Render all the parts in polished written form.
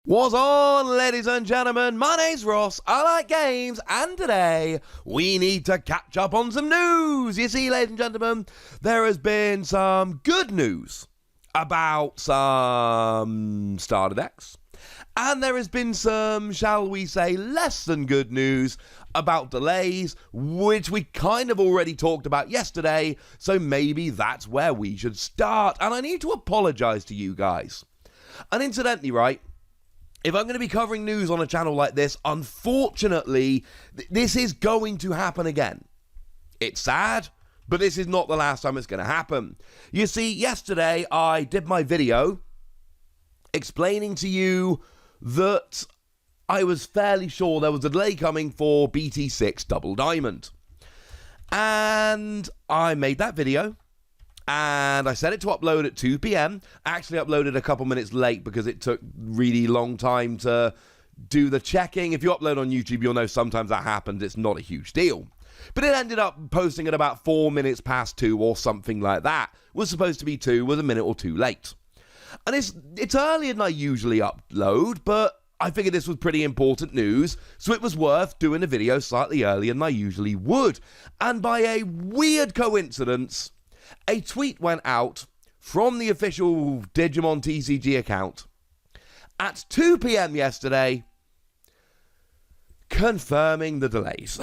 What's on, ladies and gentlemen? My name's Ross, I like games, and today we need to catch up on some news. You see, ladies and gentlemen, there has been some good news about some starter decks, and there has been some, shall we say, less than good news about delays, which we kind of already talked about yesterday, so maybe that's where we should start. And I need to apologize to you guys. And incidentally, right, if I'm going to be covering news on a channel like this, unfortunately, this is going to happen again. It's sad, but this is not the last time it's going to happen. You see, yesterday I did my video explaining to you that I was fairly sure there was a delay coming for BT6 Double Diamond. And I made that video. And I set it to upload at 2 p.m. I actually uploaded a couple minutes late because it took really long time to do the checking. If you upload on YouTube, you'll know sometimes that happens. It's not a huge deal. But it ended up posting at about 4 minutes past 2 or something like that. Was supposed to be 2, was a minute or 2 late. And it's earlier than I usually upload, but I figured this was pretty important news, so it was worth doing a video slightly earlier than I usually would. And by a weird coincidence, a tweet went out from the official Digimon TCG account at 2 p.m. yesterday confirming the delays.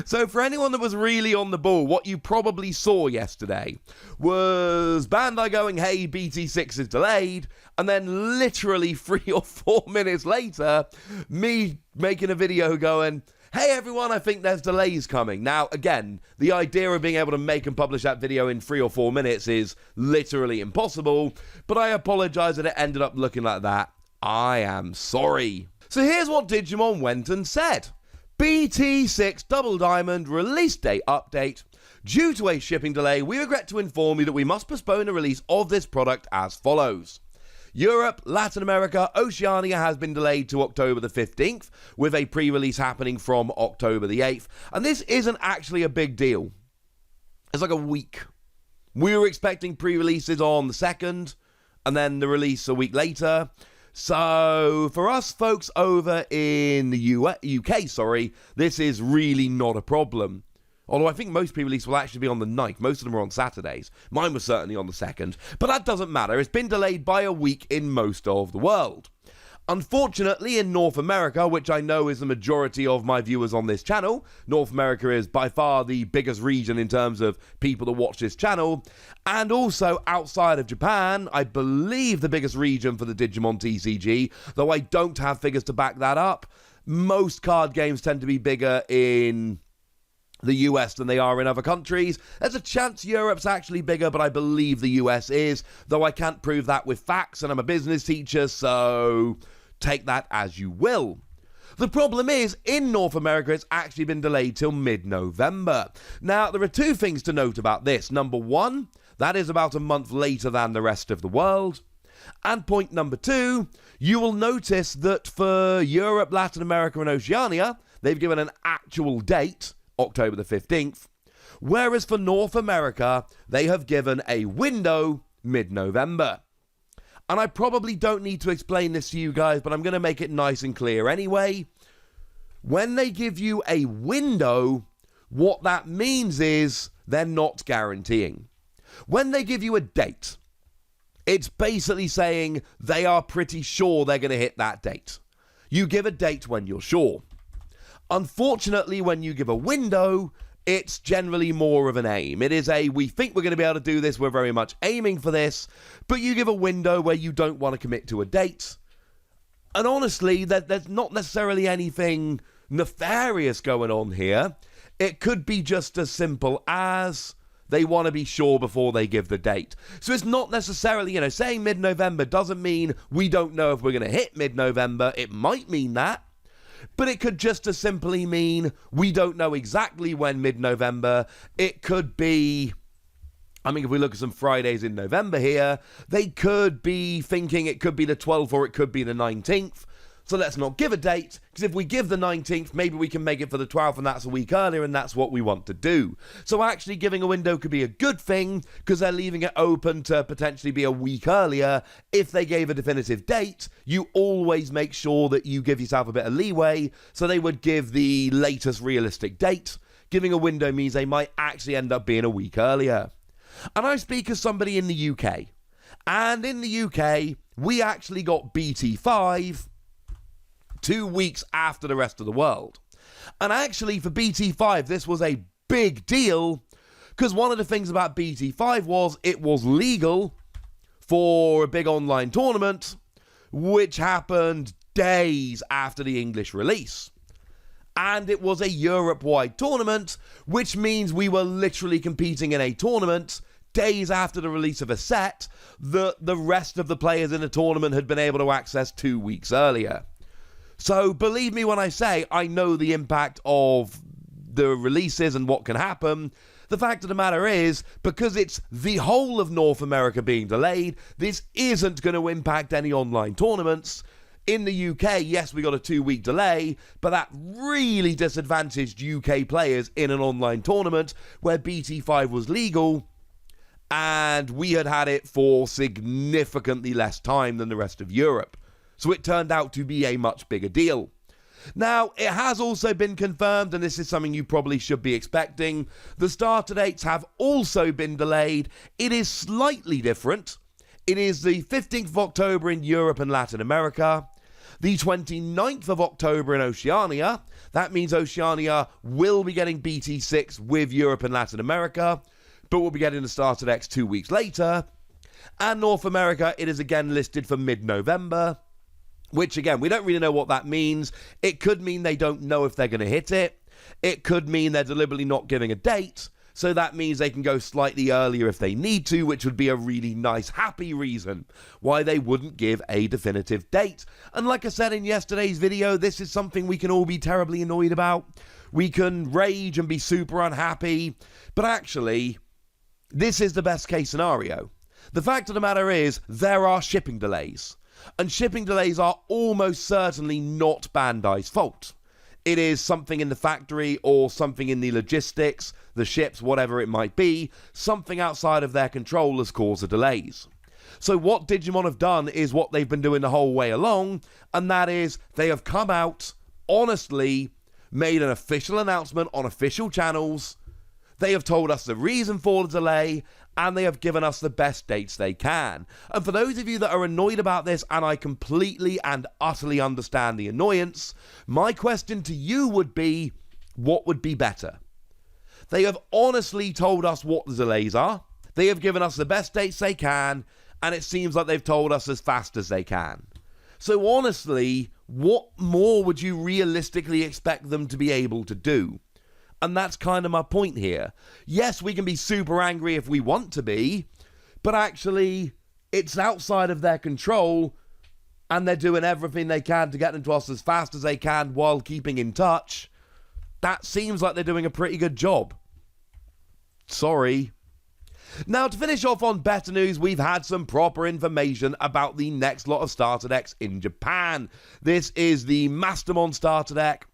So for anyone that was really on the ball, what you probably saw yesterday was Bandai going, hey, BT6 is delayed, and then literally 3 or 4 minutes later, me making a video going, hey everyone, I think there's delays coming. Now, again, the idea of being able to make and publish that video in 3 or 4 minutes is literally impossible, but I apologize that it ended up looking like that. I am sorry. So here's what Digimon went and said. BT6 Double Diamond release date update. Due to a shipping delay, we regret to inform you that we must postpone the release of this product as follows. Europe, Latin America, Oceania has been delayed to October the 15th, with a pre-release happening from October the 8th. And this isn't actually a big deal. It's like a week. We were expecting pre-releases on the 2nd, and then the release a week later. So, for us folks over in the UK, this is really not a problem. Although I think most pre-release will actually be on the 9th. Most of them are on Saturdays. Mine was certainly on the 2nd. But that doesn't matter. It's been delayed by a week in most of the world. Unfortunately, in North America, which I know is the majority of my viewers on this channel, North America is by far the biggest region in terms of people that watch this channel, and also outside of Japan, I believe the biggest region for the Digimon TCG, though I don't have figures to back that up. Most card games tend to be bigger in the US than they are in other countries. There's a chance Europe's actually bigger, but I believe the US is, though I can't prove that with facts, and I'm a business teacher, so take that as you will. The problem is, in North America, it's actually been delayed till mid-November. Now, there are 2 things to note about this. Number 1, that is about a month later than the rest of the world. And point number 2, you will notice that for Europe, Latin America, and Oceania, they've given an actual date, October the 15th, whereas for North America, they have given a window mid-November. And I probably don't need to explain this to you guys, but I'm going to make it nice and clear anyway. When they give you a window, what that means is they're not guaranteeing. When they give you a date, it's basically saying they are pretty sure they're going to hit that date. You give a date when you're sure. Unfortunately, when you give a window, it's generally more of an aim. It is a, we think we're going to be able to do this, we're very much aiming for this, but you give a window where you don't want to commit to a date. And honestly, there's not necessarily anything nefarious going on here. It could be just as simple as they want to be sure before they give the date. So it's not necessarily, saying mid-November doesn't mean we don't know if we're going to hit mid-November. It might mean that. But it could just as simply mean we don't know exactly when mid-November. It could be, if we look at some Fridays in November here, they could be thinking it could be the 12th or it could be the 19th. So let's not give a date, because if we give the 19th, maybe we can make it for the 12th, and that's a week earlier, and that's what we want to do. So actually giving a window could be a good thing, because they're leaving it open to potentially be a week earlier. If they gave a definitive date, you always make sure that you give yourself a bit of leeway, so they would give the latest realistic date. Giving a window means they might actually end up being a week earlier. And I speak as somebody in the UK, and in the UK, we actually got BT5 2 weeks after the rest of the world. And actually for BT5 this was a big deal, because one of the things about BT5 was it was legal for a big online tournament, which happened days after the English release. And it was a Europe-wide tournament, which means we were literally competing in a tournament days after the release of a set that the rest of the players in the tournament had been able to access 2 weeks earlier. So believe me when I say I know the impact of the releases and what can happen. The fact of the matter is, because it's the whole of North America being delayed, this isn't going to impact any online tournaments. In the UK, yes, we got a 2-week delay, but that really disadvantaged UK players in an online tournament where BT5 was legal, and we had it for significantly less time than the rest of Europe. So it turned out to be a much bigger deal. Now, it has also been confirmed, and this is something you probably should be expecting, the starter dates have also been delayed. It is slightly different. It is the 15th of October in Europe and Latin America, the 29th of October in Oceania. That means Oceania will be getting BT6 with Europe and Latin America, but we'll be getting the starter decks 2 weeks later. And North America, it is again listed for mid-November. Which, again, we don't really know what that means. It could mean they don't know if they're going to hit it. It could mean they're deliberately not giving a date. So that means they can go slightly earlier if they need to, which would be a really nice, happy reason why they wouldn't give a definitive date. And like I said in yesterday's video, this is something we can all be terribly annoyed about. We can rage and be super unhappy. But actually, this is the best case scenario. The fact of the matter is, there are shipping delays. And shipping delays are almost certainly not Bandai's fault. It is something in the factory or something in the logistics, the ships, whatever it might be. Something outside of their control has caused the delays. So what Digimon have done is what they've been doing the whole way along, and that is they have come out, honestly, made an official announcement on official channels. They have told us the reason for the delay, and they have given us the best dates they can. And for those of you that are annoyed about this, and I completely and utterly understand the annoyance, my question to you would be, what would be better? They have honestly told us what the delays are. They have given us the best dates they can, and it seems like they've told us as fast as they can. So honestly, what more would you realistically expect them to be able to do? And that's kind of my point here. Yes, we can be super angry if we want to be, but actually, it's outside of their control, and they're doing everything they can to get them to us as fast as they can while keeping in touch. That seems like they're doing a pretty good job. Sorry. Now, to finish off on better news, we've had some proper information about the next lot of starter decks in Japan. This is the Mastermon starter deck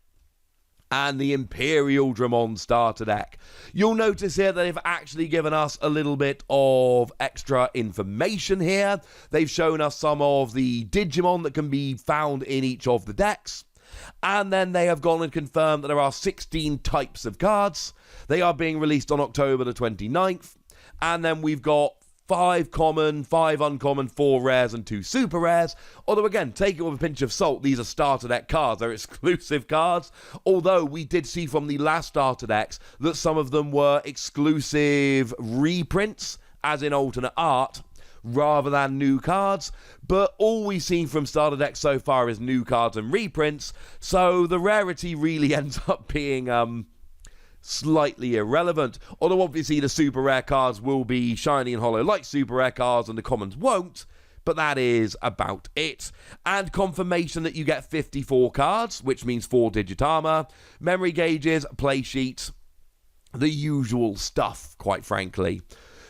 and the Imperial Dramon starter deck. You'll notice here that they've actually given us a little bit of extra information here. They've shown us some of the Digimon that can be found in each of the decks. And then they have gone and confirmed that there are 16 types of cards. They are being released on October the 29th. And then we've got 5 common, 5 uncommon, 4 rares, and 2 super rares. Although, again, take it with a pinch of salt. These are starter deck cards. They're exclusive cards. Although, we did see from the last starter decks that some of them were exclusive reprints, as in alternate art, rather than new cards. But all we've seen from starter decks so far is new cards and reprints. So, the rarity really ends up being, slightly irrelevant, although obviously the super rare cards will be shiny and hollow like super rare cards and the commons won't, but that is about it. And confirmation that you get 54 cards, which means 4 digit armor, memory gauges, play sheets, the usual stuff, quite frankly.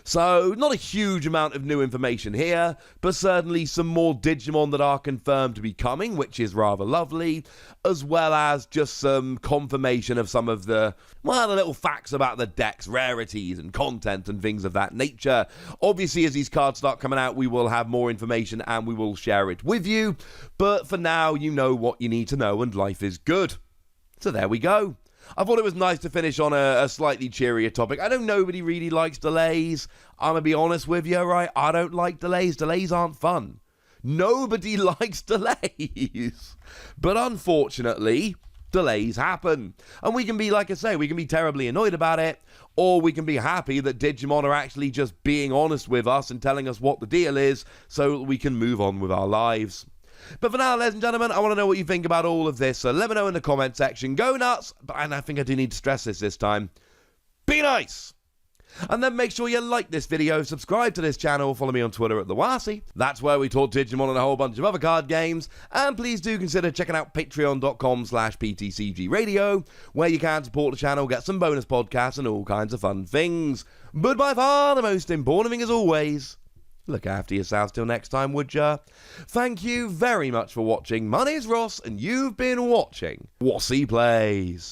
So, not a huge amount of new information here, but certainly some more Digimon that are confirmed to be coming, which is rather lovely, as well as just some confirmation of some of the little facts about the decks, rarities and content and things of that nature. Obviously, as these cards start coming out, we will have more information and we will share it with you, but for now, you know what you need to know and life is good. So there we go. I thought it was nice to finish on a slightly cheerier topic. I know nobody really likes delays. I'm going to be honest with you, right? I don't like delays. Delays aren't fun. Nobody likes delays. But unfortunately, delays happen. And we can be, like I say, we can be terribly annoyed about it, or we can be happy that Digimon are actually just being honest with us and telling us what the deal is so that we can move on with our lives. But for now, ladies and gentlemen, I want to know what you think about all of this, so let me know in the comment section. Go nuts! And I think I do need to stress this time. Be nice! And then make sure you like this video, subscribe to this channel, follow me on Twitter at TheWasi. That's where we talk Digimon and a whole bunch of other card games. And please do consider checking out patreon.com/PTCG Radio, where you can support the channel, get some bonus podcasts and all kinds of fun things. But by far the most important thing as always, look after yourselves till next time, would ya? Thank you very much for watching. My name's Ross, and you've been watching Wasi Plays.